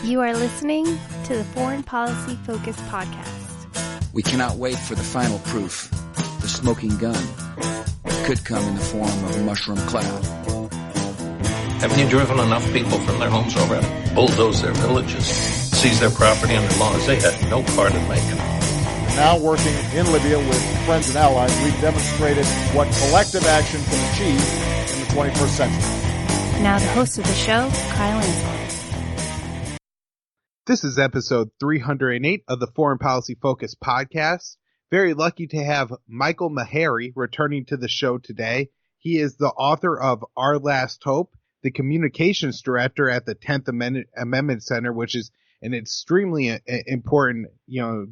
You are listening to the Foreign Policy Focus podcast. We cannot wait for the final proof. The smoking gun. It could come in the form of a mushroom cloud. Haven't you driven enough people from their homes already? Bulldoze their villages, seize their property under laws they had no part in making. Now working in Libya with friends and allies, we've demonstrated what collective action can achieve in the 21st century. Now the host of the show, Kyle Ansel. This is episode 308 of the Foreign Policy Focus podcast. Very lucky to have Michael Maharrey returning to the show today. He is the author of Our Last Hope, the communications director at the 10th Amendment Center, which is an extremely important,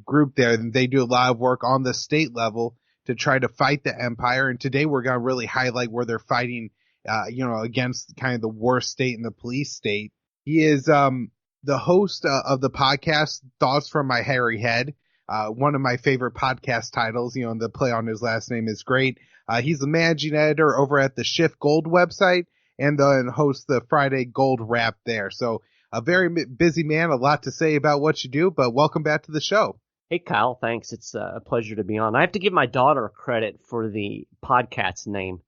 group there. They do a lot of work on the state level to try to fight the empire. And today we're going to really highlight where they're fighting, against kind of the worst state in the police state. He is, the host of the podcast, Thoughts from Maharrey Head, one of my favorite podcast titles, and the play on his last name is great. He's the managing editor over at the Schiff Gold website and then hosts the Friday Gold Wrap there. So a very busy man, a lot to say about what you do, but welcome back to the show. Hey, Kyle, thanks. It's a pleasure to be on. I have to give my daughter credit for the podcast's name.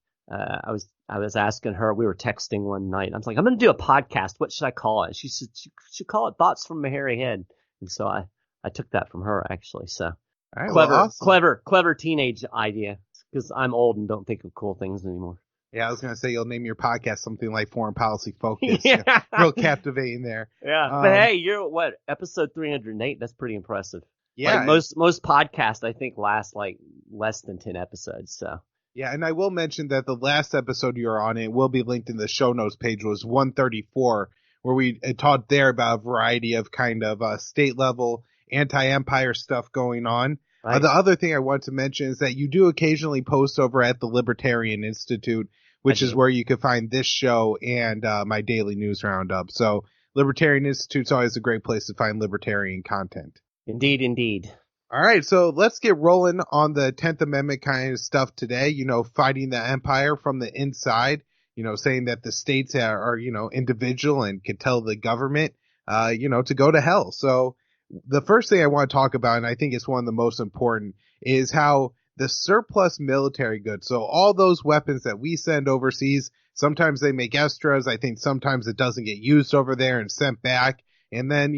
I was asking her, we were texting one night. I was like, I'm going to do a podcast. What should I call it? She said, you should call it Thoughts from Maharrey Head. And so I took that from her, actually. So all right, awesome. clever teenage idea, because I'm old and don't think of cool things anymore. Yeah, I was going to say you'll name your podcast something like Foreign Policy Focus. Yeah. Real captivating there. Yeah. But hey, you're what, episode 308? That's pretty impressive. Yeah. Like most podcasts, I think, last like less than 10 episodes. So. Yeah, and I will mention that the last episode you were on, it will be linked in the show notes page, was 134, where we talked there about a variety of kind of state level anti-empire stuff going on. Right. The other thing I want to mention is that you do occasionally post over at the Libertarian Institute, which is where you can find this show and my daily news roundup. So Libertarian Institute's always a great place to find libertarian content. Indeed. All right, so let's get rolling on the 10th Amendment kind of stuff today, fighting the empire from the inside, saying that the states are individual and can tell the government, to go to hell. So the first thing I want to talk about, and I think it's one of the most important, is how the surplus military goods, so all those weapons that we send overseas, sometimes they make extras. I think sometimes it doesn't get used over there and sent back. And then,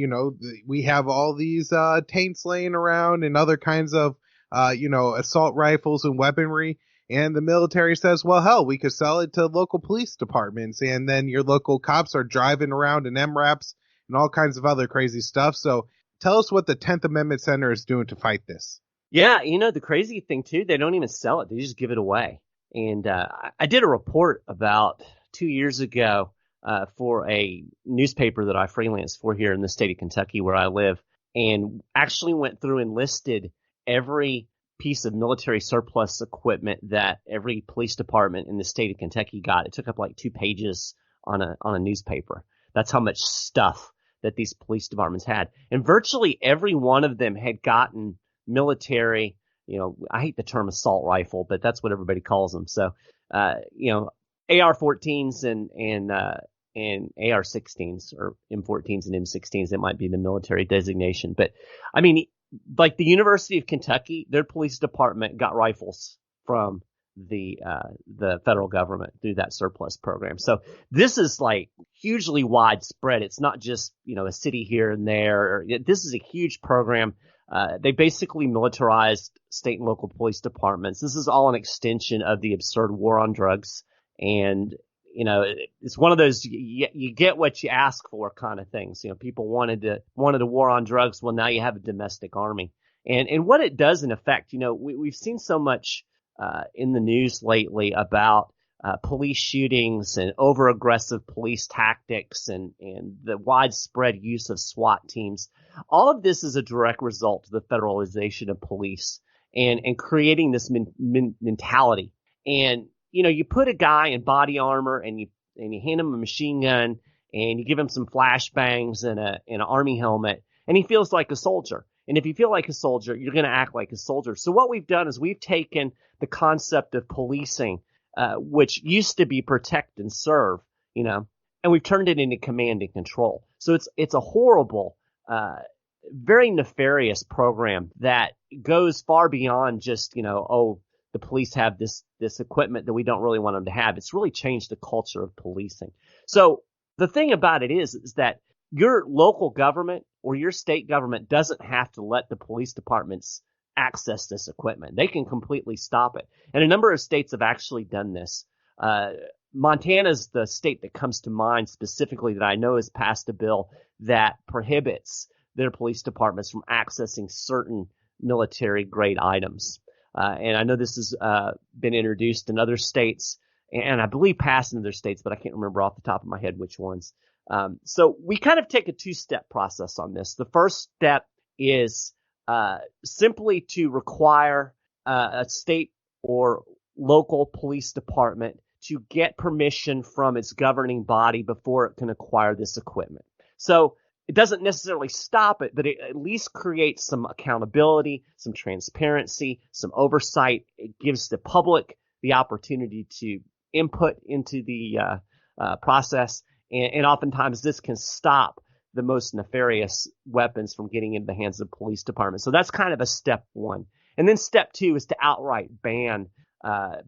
we have all these tanks laying around and other kinds of, assault rifles and weaponry. And the military says, well, hell, we could sell it to local police departments. And then your local cops are driving around in MRAPs and all kinds of other crazy stuff. So tell us what the 10th Amendment Center is doing to fight this. Yeah, the crazy thing, too, they don't even sell it. They just give it away. And I did a report about 2 years ago for a newspaper that I freelance for here in the state of Kentucky where I live, and actually went through and listed every piece of military surplus equipment that every police department in the state of Kentucky got. It took up like 2 pages on a newspaper. That's how much stuff that these police departments had. And virtually every one of them had gotten military, I hate the term assault rifle, but that's what everybody calls them. So, AR-14s and AR-16s or M14s and M16s, it might be the military designation. But I mean, like the University of Kentucky, their police department got rifles from the federal government through that surplus program. So this is like hugely widespread. It's not just, a city here and there. This is a huge program. They basically militarized state and local police departments. This is all an extension of the absurd war on drugs. And, it's one of those, you get what you ask for kind of things. People wanted a war on drugs. Well, now you have a domestic army. And what it does in effect, we've seen so much in the news lately about police shootings and over-aggressive police tactics and the widespread use of SWAT teams. All of this is a direct result of the federalization of police and creating this mentality. And you put a guy in body armor and you hand him a machine gun and you give him some flashbangs and an army helmet, and he feels like a soldier. And if you feel like a soldier, you're going to act like a soldier. So what we've done is we've taken the concept of policing, which used to be protect and serve, and we've turned it into command and control. So it's a horrible, very nefarious program that goes far beyond just, the police have this equipment that we don't really want them to have. It's really changed the culture of policing. So the thing about it is that your local government or your state government doesn't have to let the police departments access this equipment. They can completely stop it. And a number of states have actually done this. Montana's the state that comes to mind specifically that I know has passed a bill that prohibits their police departments from accessing certain military grade items. And I know this has been introduced in other states and I believe passed in other states, but I can't remember off the top of my head which ones. So we kind of take a two-step process on this. The first step is simply to require a state or local police department to get permission from its governing body before it can acquire this equipment. So it doesn't necessarily stop it, but it at least creates some accountability, some transparency, some oversight. It gives the public the opportunity to input into the process. And oftentimes this can stop the most nefarious weapons from getting into the hands of police departments. So that's kind of a step one. And then step two is to outright ban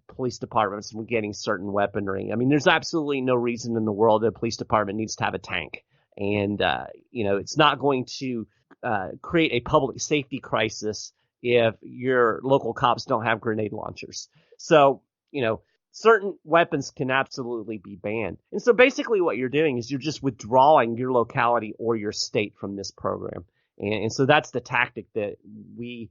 police departments from getting certain weaponry. I mean, there's absolutely no reason in the world that a police department needs to have a tank. And, it's not going to create a public safety crisis if your local cops don't have grenade launchers. So, certain weapons can absolutely be banned. And so basically what you're doing is you're just withdrawing your locality or your state from this program. And so that's the tactic that we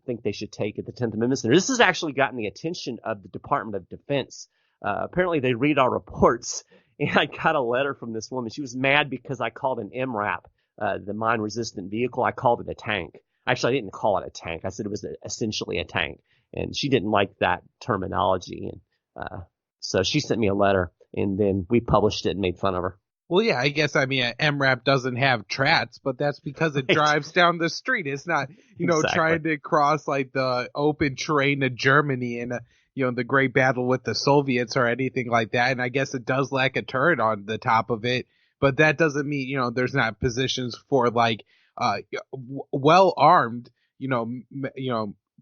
think they should take at the 10th Amendment Center. This has actually gotten the attention of the Department of Defense. Apparently they read our reports, and I got a letter from this woman. She was mad because I called an MRAP, the mine-resistant vehicle, I called it a tank. Actually, I didn't call it a tank. I said it was essentially a tank, and she didn't like that terminology. And so she sent me a letter, and then we published it and made fun of her. Well, yeah, I guess, MRAP doesn't have trats, but that's because it drives down the street. It's not, Exactly. trying to cross like the open terrain of Germany and, the great battle with the Soviets or anything like that. And I guess it does lack a turret on the top of it, but that doesn't mean, there's not positions for like, well-armed,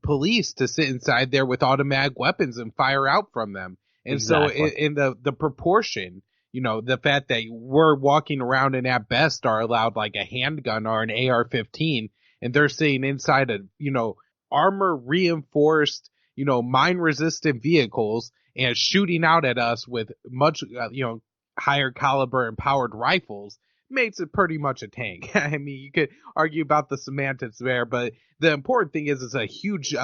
police to sit inside there with automatic weapons and fire out from them. And Exactly. so in the proportion, the fact that we're walking around and at best are allowed like a handgun or an AR-15, and they're sitting inside a, armor reinforced, mine resistant vehicles and shooting out at us with much, higher caliber and powered rifles makes it pretty much a tank. I mean, you could argue about the semantics there, but the important thing is it's a huge,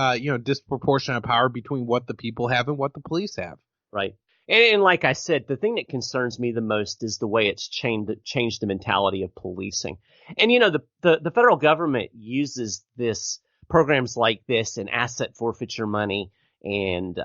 disproportionate power between what the people have and what the police have. Right. And like I said, the thing that concerns me the most is the way it's changed the mentality of policing. And, the federal government uses programs like this and asset forfeiture money and,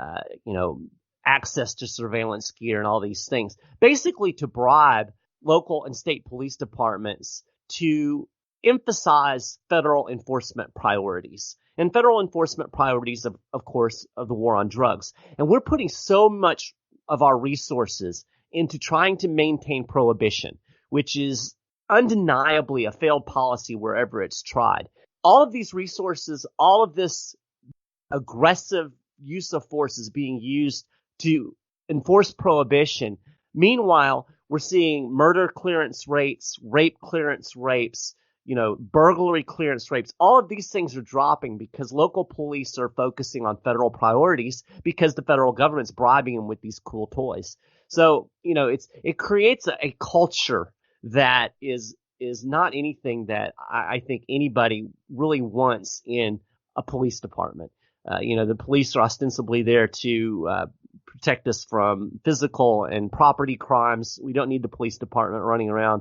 access to surveillance gear and all these things, basically to bribe local and state police departments to emphasize federal enforcement priorities. And federal enforcement priorities, of course, of the war on drugs. And we're putting so much of our resources into trying to maintain prohibition, which is undeniably a failed policy wherever it's tried. All of these resources, all of this aggressive use of force is being used to enforce prohibition. Meanwhile, we're seeing murder clearance rates, rape clearance rates, burglary clearance rates. All of these things are dropping because local police are focusing on federal priorities because the federal government's bribing them with these cool toys. So, it creates a culture that is not anything that I think anybody really wants in a police department. The police are ostensibly there to protect us from physical and property crimes. We don't need the police department running around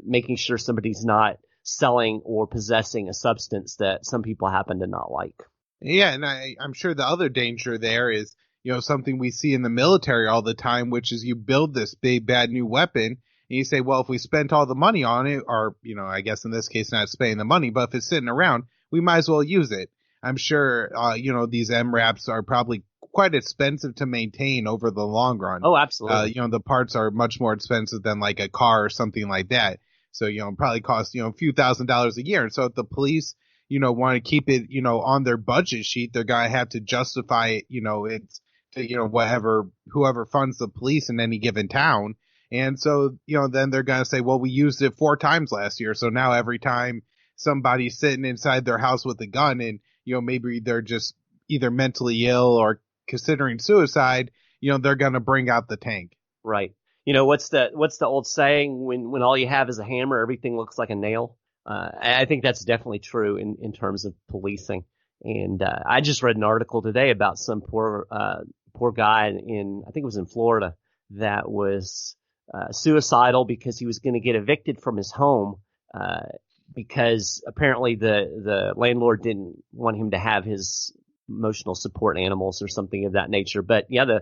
making sure somebody's not selling or possessing a substance that some people happen to not like. Yeah, and I'm sure the other danger there is, something we see in the military all the time, which is you build this big, bad new weapon, and you say, well, if we spent all the money on it, or, I guess in this case not spending the money, but if it's sitting around, we might as well use it. I'm sure, these MRAPs are probably quite expensive to maintain over the long run. Oh, absolutely. The parts are much more expensive than like a car or something like that. So, it probably costs, a few $1,000s a year. And so if the police, want to keep it, on their budget sheet, they're going to have to justify it, it's to, whoever funds the police in any given town. And so, then they're going to say, well, we used it 4 times last year. So now every time somebody's sitting inside their house with a gun and, maybe they're just either mentally ill or considering suicide, they're going to bring out the tank. Right. What's the old saying, when all you have is a hammer, everything looks like a nail? I think that's definitely true in terms of policing. And I just read an article today about some poor guy I think it was in Florida, that was suicidal because he was going to get evicted from his home because apparently the landlord didn't want him to have his emotional support animals or something of that nature. But yeah,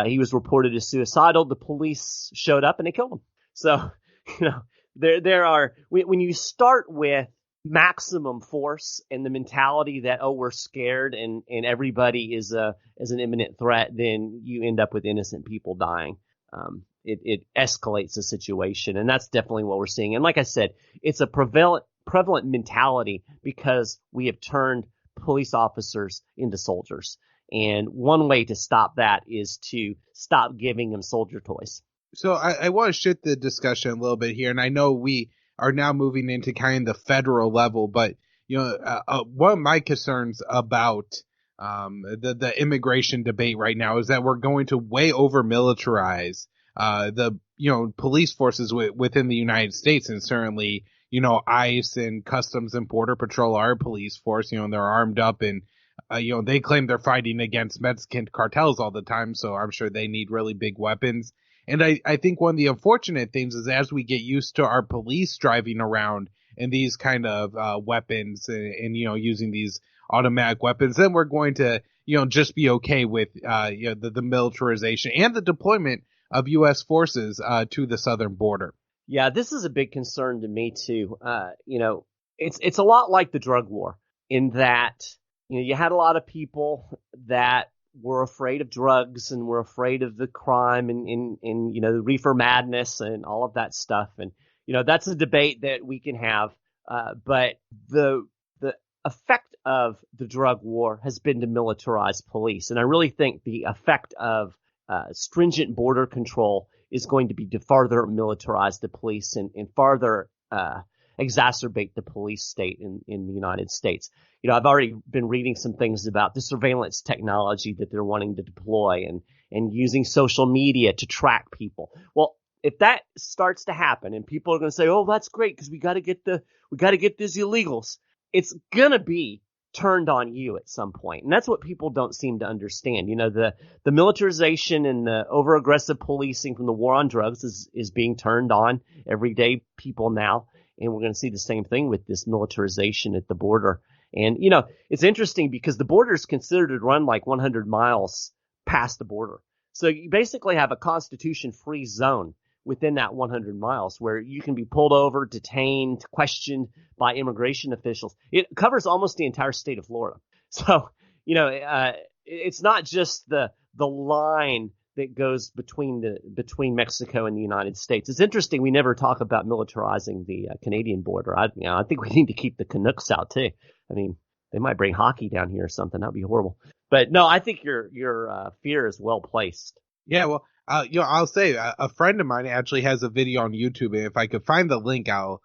he was reported as suicidal. The police showed up and they killed him. So, there are, when you start with maximum force and the mentality that, oh, we're scared and everybody is an imminent threat, then you end up with innocent people dying. It escalates the situation, and that's definitely what we're seeing. And like I said, it's a prevalent mentality because we have turned police officers into soldiers. And one way to stop that is to stop giving them soldier toys. So I want to shift the discussion a little bit here, and I know we are now moving into kind of the federal level, but one of my concerns about the immigration debate right now is that we're going to way over militarize the police forces within the United States, and certainly ICE and Customs and Border Patrol are a police force. They're armed up and they claim they're fighting against Mexican cartels all the time, so I'm sure they need really big weapons. And I think one of the unfortunate things is as we get used to our police driving around in these kind of weapons and using these automatic weapons, then we're going to just be okay with the militarization and the deployment of U.S. forces to the southern border. Yeah, this is a big concern to me too. It's a lot like the drug war in that you had a lot of people that were afraid of drugs and were afraid of the crime and the reefer madness and all of that stuff. And that's a debate that we can have. But the effect of the drug war has been to militarize police, and I really think the effect of stringent border control is going to be to farther militarize the police and farther exacerbate the police state in the United States. I've already been reading some things about the surveillance technology that they're wanting to deploy and using social media to track people. Well, if that starts to happen and people are going to say, "Oh, that's great because we got to get these illegals," it's going to be turned on you at some point. And that's what people don't seem to understand. The militarization and the over-aggressive policing from the war on drugs is being turned on everyday people now. And we're going to see the same thing with this militarization at the border. And, it's interesting because the border is considered to run like 100 miles past the border. So you basically have a constitution-free zone within that 100 miles where you can be pulled over, detained, questioned by immigration officials. It covers almost the entire state of Florida. So, it's not just the line that goes between Mexico and the United States. It's interesting. We never talk about militarizing the Canadian border. I think we need to keep the Canucks out too. I mean, they might bring hockey down here or something. That'd be horrible. But no, I think your fear is well placed. Yeah, well, I'll say a friend of mine actually has a video on YouTube, and if I could find the link, I'll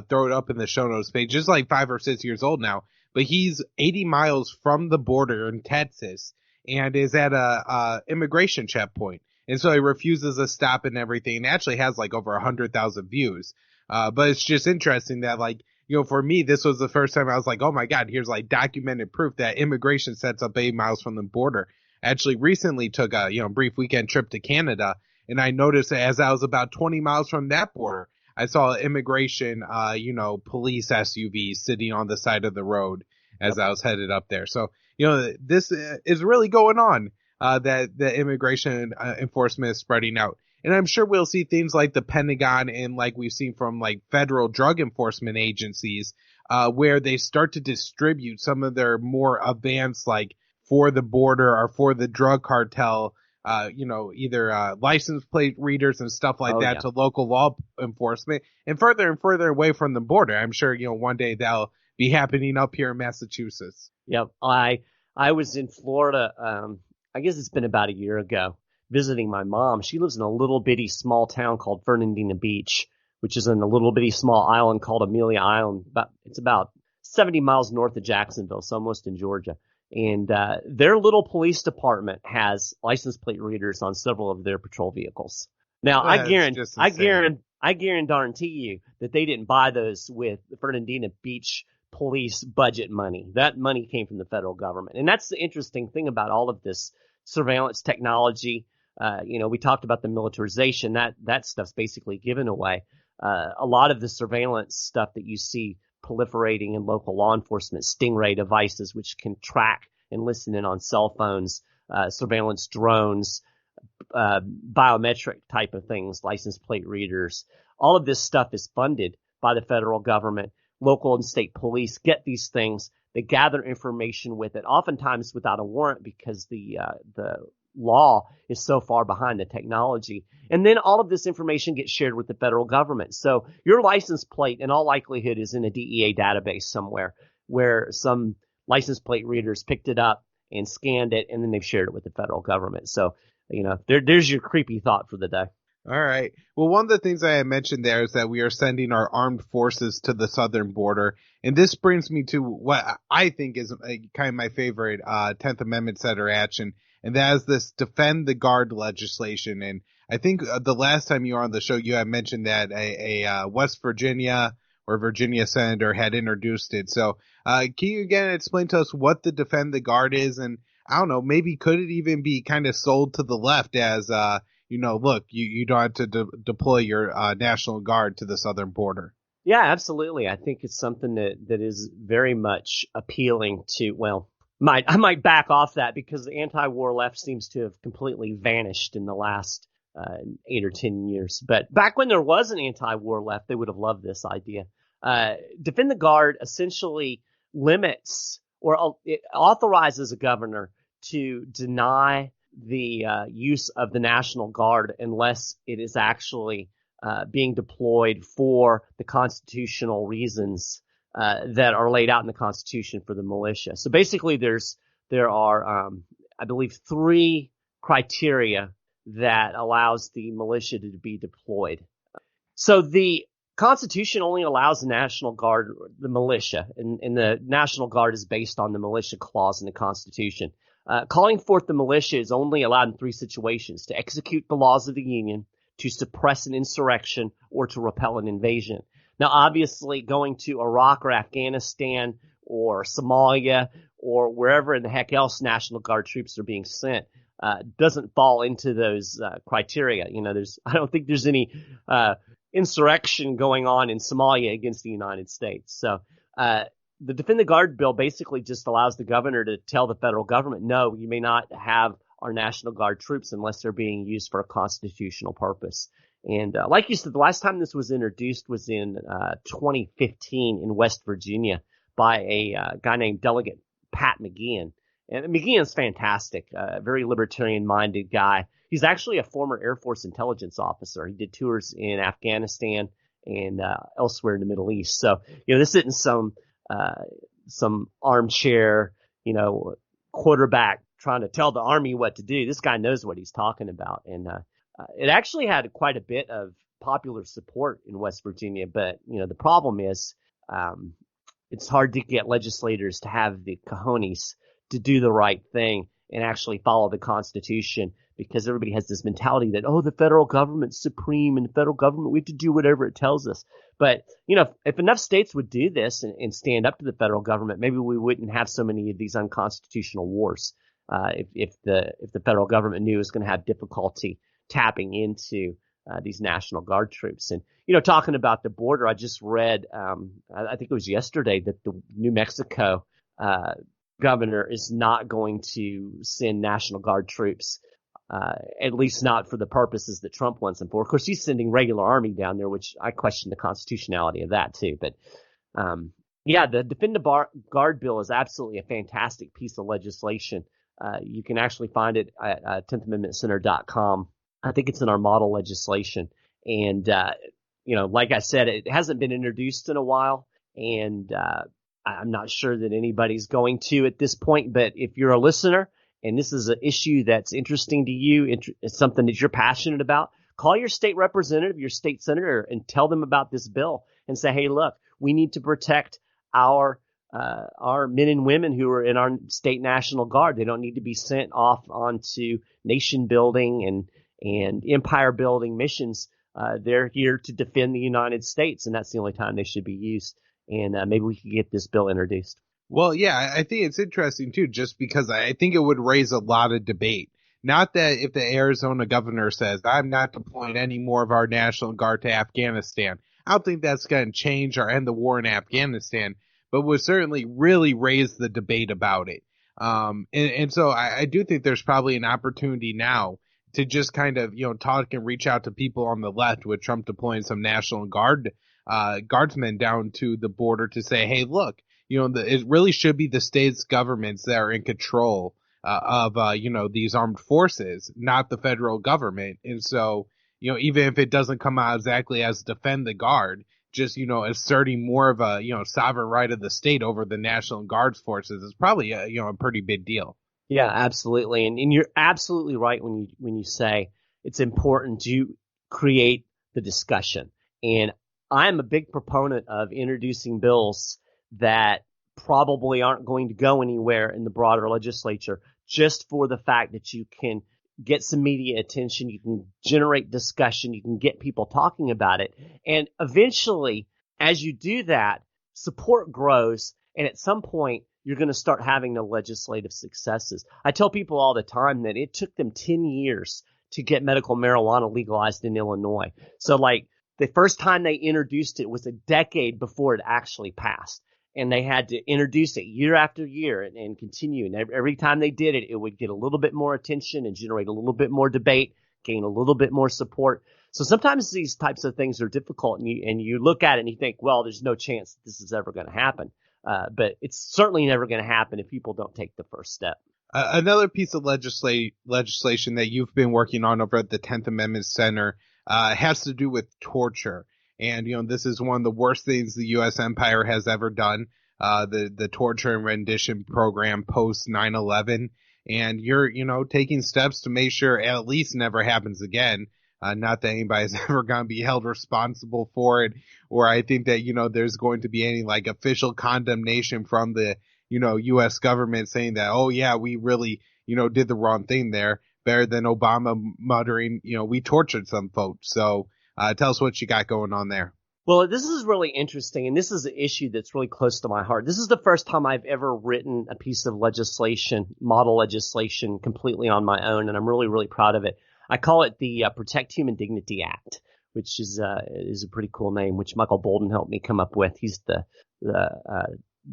throw it up in the show notes page. Just like 5 or 6 years old now, but he's 80 miles from the border in Texas and is at a immigration checkpoint, and so he refuses a stop and everything. And actually has like over 100,000 views. But it's just interesting that for me, this was the first time I was like, oh my God, here's like documented proof that immigration sets up 8 miles from the border. Actually recently took a brief weekend trip to Canada, and I noticed that as I was about 20 miles from that border, I saw immigration police SUV sitting on the side of the road as I was headed up there. So this is really going on, that the immigration enforcement is spreading out. And I'm sure we'll see things like the Pentagon and like we've seen from like federal drug enforcement agencies, where they start to distribute some of their more advanced like for the border or for the drug cartel, either license plate readers and stuff like that to local law enforcement and further away from the border. I'm sure, one day that'll be happening up here in Massachusetts. Yep. I was in Florida, I guess it's been about a year ago, visiting my mom. She lives in a little bitty small town called Fernandina Beach, which is in a little bitty small island called Amelia Island. It's about 70 miles north of Jacksonville, so almost in Georgia. And their little police department has license plate readers on several of their patrol vehicles. Now, I guarantee you that they didn't buy those with the Fernandina Beach police budget money. That money came from the federal government. And that's the interesting thing about all of this surveillance technology. We talked about the militarization. That stuff's basically given away. A lot of the surveillance stuff that you see proliferating in local law enforcement, stingray devices, which can track and listen in on cell phones, surveillance drones, biometric type of things, license plate readers. All of this stuff is funded by the federal government. Local and state police get these things. They gather information with it, oftentimes without a warrant because the law is so far behind the technology. And then all of this information gets shared with the federal government. So your license plate in all likelihood is in a DEA database somewhere where some license plate readers picked it up and scanned it, and then they've shared it with the federal government. So, there's your creepy thought for the day. All right. Well, one of the things I had mentioned there is that we are sending our armed forces to the southern border. And this brings me to what I think is kind of my favorite 10th Amendment Center action. And that is this Defend the Guard legislation. And I think the last time you were on the show, you had mentioned that a West Virginia or Virginia senator had introduced it. So can you again explain to us what the Defend the Guard is? And I don't know, maybe could it even be kind of sold to the left as look, you don't have to deploy your National Guard to the southern border. Yeah, absolutely. I think it's something that is very much appealing to, I might back off that because the anti-war left seems to have completely vanished in the last 8 or 10 years. But back when there was an anti-war left, they would have loved this idea. Defend the Guard essentially limits or it authorizes a governor to deny the use of the National Guard unless it is actually being deployed for the constitutional reasons that are laid out in the Constitution for the militia. So basically there are I believe 3 criteria that allows the militia to be deployed. So the Constitution only allows the National Guard, the militia, and the National Guard is based on the militia clause in the Constitution. Calling forth the militia is only allowed in 3 situations: to execute the laws of the Union, to suppress an insurrection, or to repel an invasion. Now, obviously, going to Iraq or Afghanistan or Somalia or wherever in the heck else National Guard troops are being sent doesn't fall into those criteria. I don't think there's any insurrection going on in Somalia against the United States. So the Defend the Guard bill basically just allows the governor to tell the federal government, no, you may not have our National Guard troops unless they're being used for a constitutional purpose. And like you said, the last time this was introduced was in 2015 in West Virginia by a guy named Delegate Pat McGeehan. And McGeehan's fantastic, very libertarian-minded guy. He's actually a former Air Force intelligence officer. He did tours in Afghanistan and elsewhere in the Middle East. So, this isn't some armchair, quarterback trying to tell the Army what to do. This guy knows what he's talking about. And it actually had quite a bit of popular support in West Virginia. But, the problem is it's hard to get legislators to have the cojones to do the right thing and actually follow the Constitution, because everybody has this mentality that, the federal government's supreme and the federal government, we have to do whatever it tells us. But, if enough states would do this and stand up to the federal government, maybe we wouldn't have so many of these unconstitutional wars. If the federal government knew it was going to have difficulty tapping into these National Guard troops. And, talking about the border, I just read, I think it was yesterday, that the New Mexico governor is not going to send National Guard troops, at least not for the purposes that Trump wants them for. Of course, he's sending regular army down there, which I question the constitutionality of that too. But the Defend the Guard bill is absolutely a fantastic piece of legislation You can actually find it at 10thamendmentcenter.com. I think it's in our model legislation. And, like I said, it hasn't been introduced in a while, and I'm not sure that anybody's going to at this point. But if you're a listener and this is an issue that's interesting to you, it's something that you're passionate about, call your state representative, your state senator, and tell them about this bill and say, hey, look, we need to protect our men and women who are in our state National Guard. They don't need to be sent off onto nation building and empire building missions. They're here to defend the United States, and that's the only time they should be used. And maybe we could get this bill introduced. Well, yeah, I think it's interesting, too, just because I think it would raise a lot of debate. Not that if the Arizona governor says, I'm not deploying any more of our National Guard to Afghanistan, I don't think that's going to change or end the war in Afghanistan, but would certainly really raise the debate about it. And so I do think there's probably an opportunity now to just kind of, talk and reach out to people on the left with Trump deploying some National Guardsmen down to the border to say, hey, look, it really should be the states' governments that are in control of these armed forces, not the federal government. And so, even if it doesn't come out exactly as defend the Guard, just, asserting more of a, sovereign right of the state over the National Guard's forces is probably a pretty big deal. Yeah, absolutely. And you're absolutely right when you say it's important to create the discussion. And I'm a big proponent of introducing bills that probably aren't going to go anywhere in the broader legislature, just for the fact that you can get some media attention, you can generate discussion, you can get people talking about it. And eventually, as you do that, support grows. And at some point, you're going to start having the legislative successes. I tell people all the time that it took them 10 years to get medical marijuana legalized in Illinois. So the first time they introduced it was a decade before it actually passed. And they had to introduce it year after year and continue. And every time they did it, it would get a little bit more attention and generate a little bit more debate, gain a little bit more support. So sometimes these types of things are difficult, and you look at it and you think, well, there's no chance that this is ever going to happen. But it's certainly never going to happen if people don't take the first step. Another piece of legislation that you've been working on over at the 10th Amendment Center has to do with torture. And, this is one of the worst things the U.S. empire has ever done, the torture and rendition program post 9/11. And you're, taking steps to make sure it at least never happens again. Not that anybody's ever going to be held responsible for it, or I think that, there's going to be any official condemnation from the, U.S. government saying that, oh yeah, we really, did the wrong thing there. Better than Obama muttering, we tortured some folks. So tell us what you got going on there. Well, this is really interesting, and this is an issue that's really close to my heart. This is the first time I've ever written a piece of legislation, model legislation, completely on my own, and I'm really, really proud of it. I call it the Protect Human Dignity Act, which is a pretty cool name, which Michael Bolden helped me come up with. He's the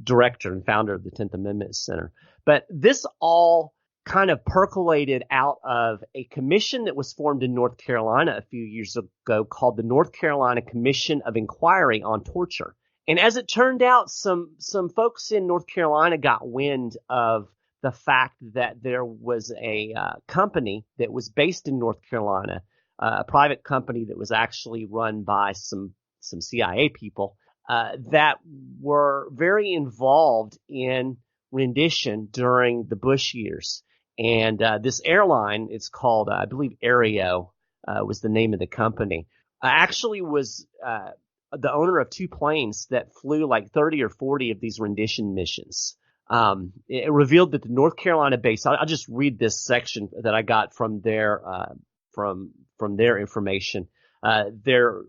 director and founder of the 10th Amendment Center. But this all kind of percolated out of a commission that was formed in North Carolina a few years ago called the North Carolina Commission of Inquiry on Torture. And as it turned out, some folks in North Carolina got wind of the fact that there was a company that was based in North Carolina, a private company that was actually run by some CIA people that were very involved in rendition during the Bush years. And this airline, it's called, I believe, Aereo was the name of the company, actually was the owner of two planes that flew 30 or 40 of these rendition missions. It revealed that the North Carolina base, I'll just read this section that I got from their information. Their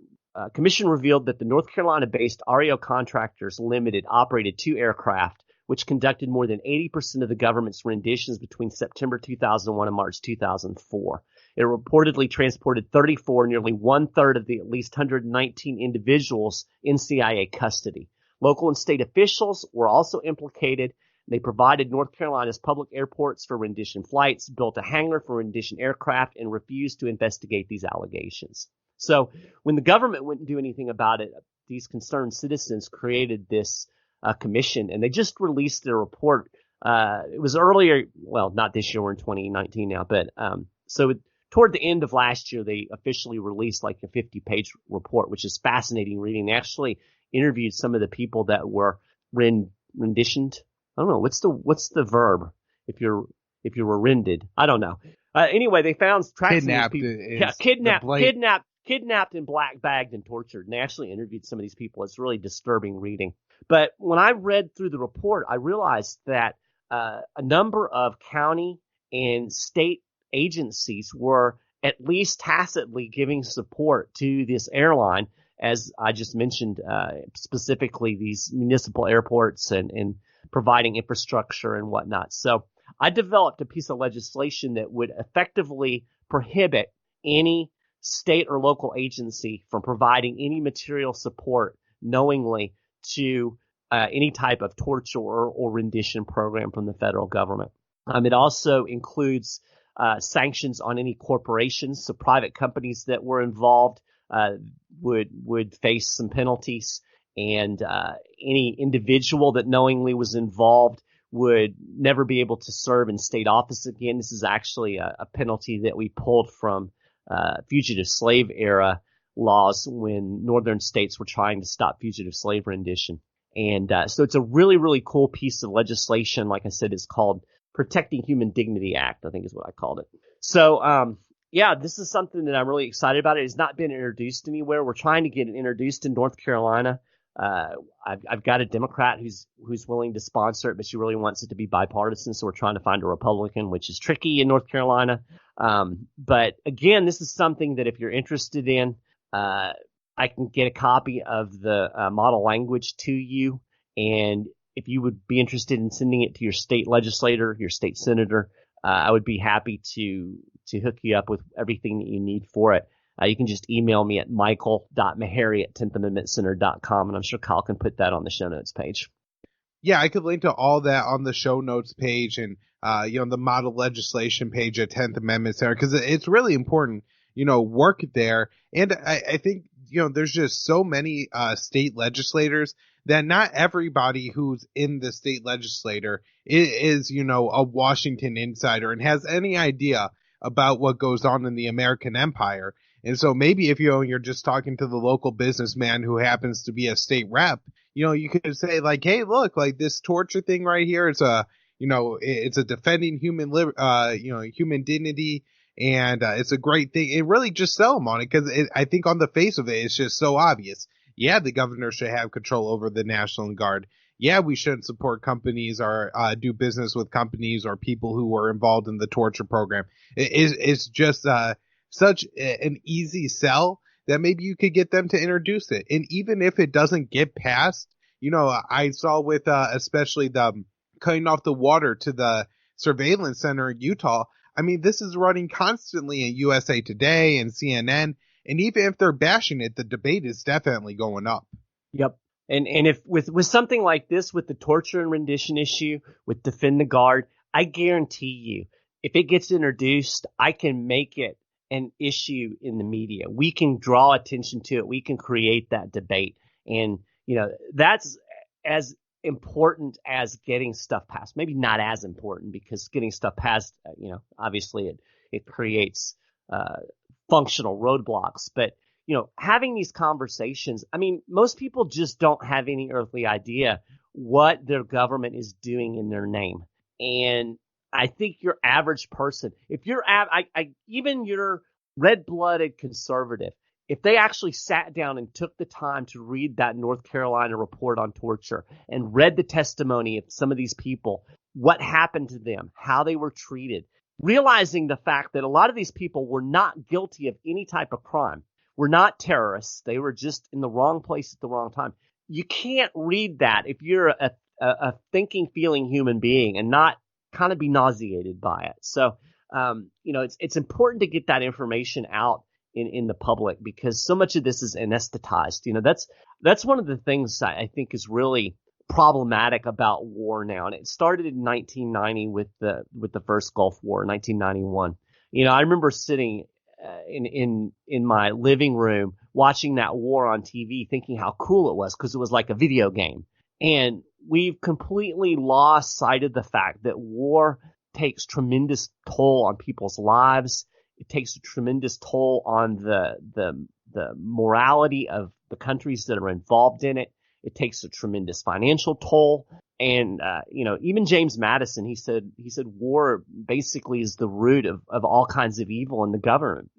commission revealed that the North Carolina-based Aereo Contractors Limited operated two aircraft which conducted more than 80% of the government's renditions between September 2001 and March 2004. It reportedly transported 34, nearly one-third of the at least 119 individuals in CIA custody. Local and state officials were also implicated. They provided North Carolina's public airports for rendition flights, built a hangar for rendition aircraft, and refused to investigate these allegations. So when the government wouldn't do anything about it, these concerned citizens created this commission, and they just released a report It was earlier, well, not this year, we're in 2019 now, but toward the end of last year, they officially released like a 50-page report, which is fascinating reading. They actually interviewed some of the people that were renditioned. I don't know, what's the verb if you were rended? I don't know. Anyway, they found tracks of these people. Kidnapped and black bagged and tortured. And they actually interviewed some of these people. It's really disturbing reading. But when I read through the report, I realized that a number of county and state agencies were at least tacitly giving support to this airline, as I just mentioned, specifically these municipal airports and providing infrastructure and whatnot. So I developed a piece of legislation that would effectively prohibit any state or local agency from providing any material support knowingly to any type of torture or rendition program from the federal government. It also includes sanctions on any corporations, so private companies that were involved would face some penalties, and any individual that knowingly was involved would never be able to serve in state office again. This is actually a penalty that we pulled from fugitive slave era laws when northern states were trying to stop fugitive slave rendition. And so it's a really, really cool piece of legislation. Like I said, it's called Protecting Human Dignity Act, I think is what I called it. So, yeah, this is something that I'm really excited about. It has not been introduced anywhere. We're trying to get it introduced in North Carolina. I've got a Democrat who's willing to sponsor it, but she really wants it to be bipartisan. So we're trying to find a Republican, which is tricky in North Carolina. But again, this is something that if you're interested in, I can get a copy of the model language to you. And if you would be interested in sending it to your state legislator, your state senator, I would be happy to hook you up with everything that you need for it. You can just email me at michael.maharrey at 10thamendmentcenter.com, and I'm sure Kyle can put that on the show notes page. Yeah, I could link to all that on the show notes page and, the model legislation page at 10th Amendment Center, because it's really important, work there. And I think, there's just so many state legislators that not everybody who's in the state legislator is, a Washington insider and has any idea about what goes on in the American empire. And so maybe if you're just talking to the local businessman who happens to be a state rep, you could say like, hey, look, like this torture thing right here, it's a defending human dignity, and it's a great thing. And really just sell them on it, because I think on the face of it, it's just so obvious. Yeah, the governor should have control over the National Guard. Yeah, we shouldn't support companies or do business with companies or people who were involved in the torture program. It's just such an easy sell that maybe you could get them to introduce it. And even if it doesn't get passed, I saw with especially the cutting off the water to the surveillance center in Utah. I mean, this is running constantly in USA Today and CNN. And even if they're bashing it, the debate is definitely going up. Yep. And if with something like this, with the torture and rendition issue, with Defend the Guard, I guarantee you, if it gets introduced, I can make it an issue in the media. We can draw attention to it. We can create that debate. And, that's as important as getting stuff passed. Maybe not as important, because getting stuff passed, obviously it creates functional roadblocks. But, having these conversations, I mean, most people just don't have any earthly idea what their government is doing in their name. And I think your average person, if you're even your red-blooded conservative, if they actually sat down and took the time to read that North Carolina report on torture and read the testimony of some of these people, what happened to them, how they were treated, realizing the fact that a lot of these people were not guilty of any type of crime, were not terrorists, they were just in the wrong place at the wrong time. You can't read that if you're a thinking, feeling human being and not kind of be nauseated by it. So, it's important to get that information out in the public, because so much of this is anesthetized. That's one of the things I think is really problematic about war now. And it started in 1990 with the first Gulf War, 1991. I remember sitting in my living room watching that war on TV, thinking how cool it was, because it was like a video game. And we've completely lost sight of the fact that war takes tremendous toll on people's lives. It takes a tremendous toll on the morality of the countries that are involved in it. It takes a tremendous financial toll. And, even James Madison, he said war basically is the root of all kinds of evil in the government,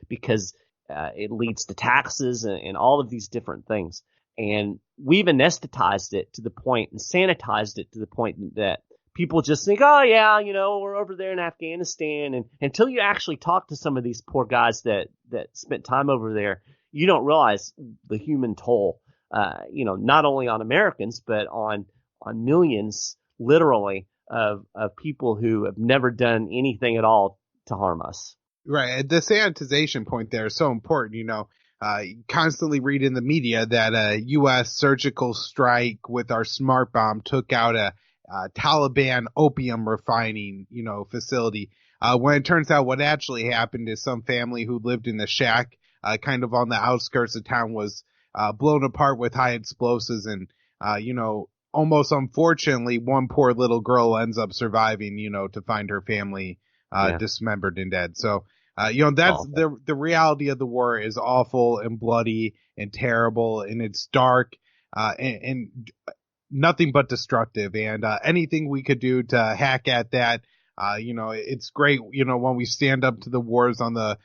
because it leads to taxes and all of these different things. And we've anesthetized it to the point and sanitized it to the point that people just think, oh yeah, we're over there in Afghanistan. And until you actually talk to some of these poor guys that spent time over there, you don't realize the human toll, not only on Americans, but on millions, literally, of people who have never done anything at all to harm us. Right. The sanitization point there is so important. Constantly read in the media that a U.S. surgical strike with our smart bomb took out a Taliban opium refining, facility. When it turns out what actually happened is some family who lived in the shack, kind of on the outskirts of town, was blown apart with high explosives, and almost unfortunately, one poor little girl ends up surviving, to find her family dismembered and dead. So, that's awful. The reality of the war is awful and bloody and terrible, and it's dark, and nothing but destructive. And anything we could do to hack at that, it's great, when we stand up to the wars on the,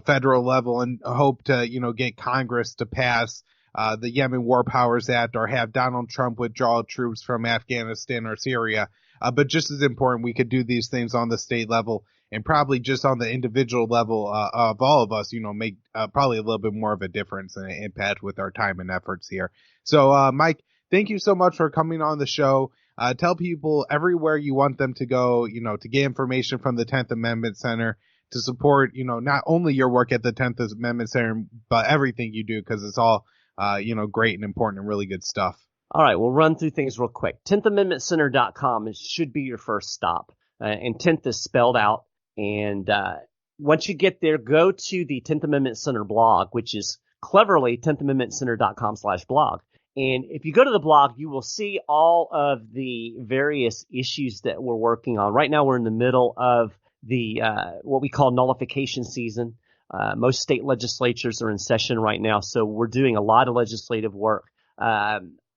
federal level and hope to, get Congress to pass the Yemen War Powers Act or have Donald Trump withdraw troops from Afghanistan or Syria. But just as important, we could do these things on the state level and probably just on the individual level of all of us, make probably a little bit more of a difference and an impact with our time and efforts here. So, Mike, thank you so much for coming on the show. Tell people everywhere you want them to go, to get information from the 10th Amendment Center, to support, not only your work at the 10th Amendment Center, but everything you do, because it's all, great and important and really good stuff. All right, we'll run through things real quick. 10thamendmentcenter.com should be your first stop. And 10th is spelled out. And once you get there, go to the 10th Amendment Center blog, which is cleverly 10thamendmentcenter.com/blog. And if you go to the blog, you will see all of the various issues that we're working on. Right now, we're in the middle of the what we call nullification season. Most state legislatures are in session right now, so we're doing a lot of legislative work.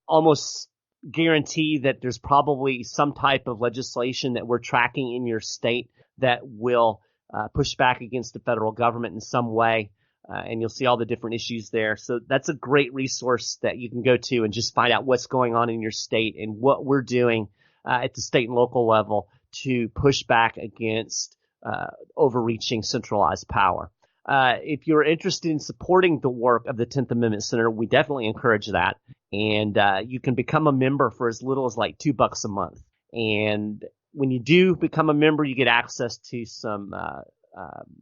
Almost guarantee that there's probably some type of legislation that we're tracking in your state that will push back against the federal government in some way. And you'll see all the different issues there. So that's a great resource that you can go to and just find out what's going on in your state and what we're doing at the state and local level to push back against overreaching centralized power. If you're interested in supporting the work of the 10th Amendment Center, we definitely encourage that. And you can become a member for as little as like $2 a month. And when you do become a member, you get access to some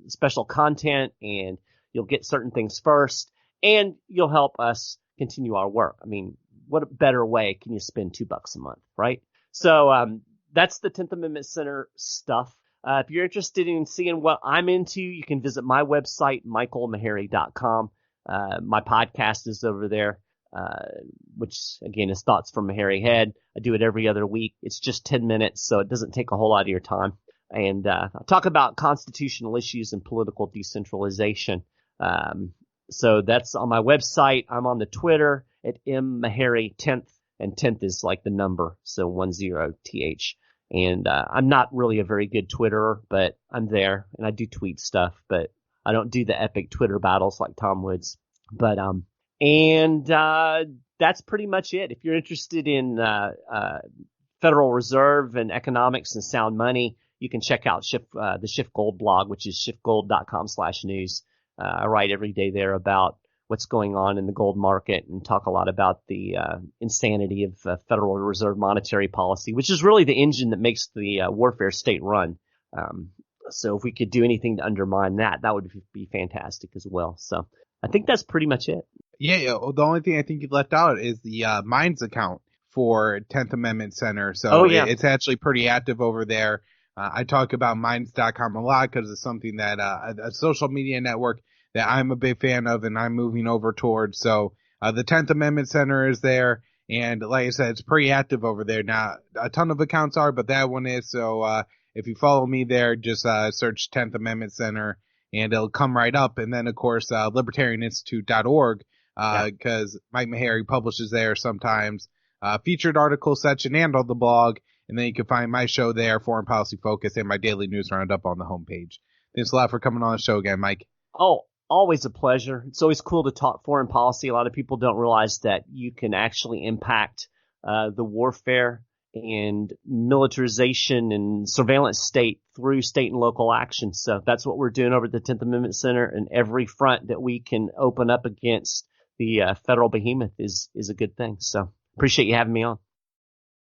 special content, and you'll get certain things first, and you'll help us continue our work. I mean, what a better way can you spend $2 a month, right? So that's the 10th Amendment Center stuff. If you're interested in seeing what I'm into, you can visit my website, michael.maharrey.com. My podcast is over there, which, again, is Thoughts from Maharrey Head. I do it every other week. It's just 10 minutes, so it doesn't take a whole lot of your time. And I talk about constitutional issues and political decentralization. So that's on my website. I'm on the Twitter at Maharrey 10th, and 10th is like the number, so 10th. And I'm not really a very good Twitterer, but I'm there, and I do tweet stuff, but I don't do the epic Twitter battles like Tom Woods. But that's pretty much it. If you're interested in Federal Reserve and economics and sound money, you can check out the Schiff Gold blog, which is schiffgold.com/news. I write every day there about what's going on in the gold market and talk a lot about the insanity of Federal Reserve monetary policy, which is really the engine that makes the warfare state run. So if we could do anything to undermine that, that would be fantastic as well. So I think that's pretty much it. Yeah. The only thing I think you left out is the Minds account for 10th Amendment Center. So it's actually pretty active over there. I talk about Minds.com a lot because it's something that a social media network that I'm a big fan of and I'm moving over towards. So the 10th Amendment Center is there, And like I said, it's pretty active over there. Now, a ton of accounts are, but that one is. So if you follow me there, just search 10th Amendment Center, and it'll come right up. And then, of course, libertarianinstitute.org, because Mike Maharrey publishes there sometimes featured article section and on the blog. And then you can find my show there, Foreign Policy Focus, and my daily news roundup on the homepage. Thanks a lot for coming on the show again, Mike. Oh, always a pleasure. It's always cool to talk foreign policy. A lot of people don't realize that you can actually impact the warfare and militarization and surveillance state through state and local action. So that's what we're doing over at the 10th Amendment Center, and every front that we can open up against the federal behemoth is a good thing. So appreciate you having me on.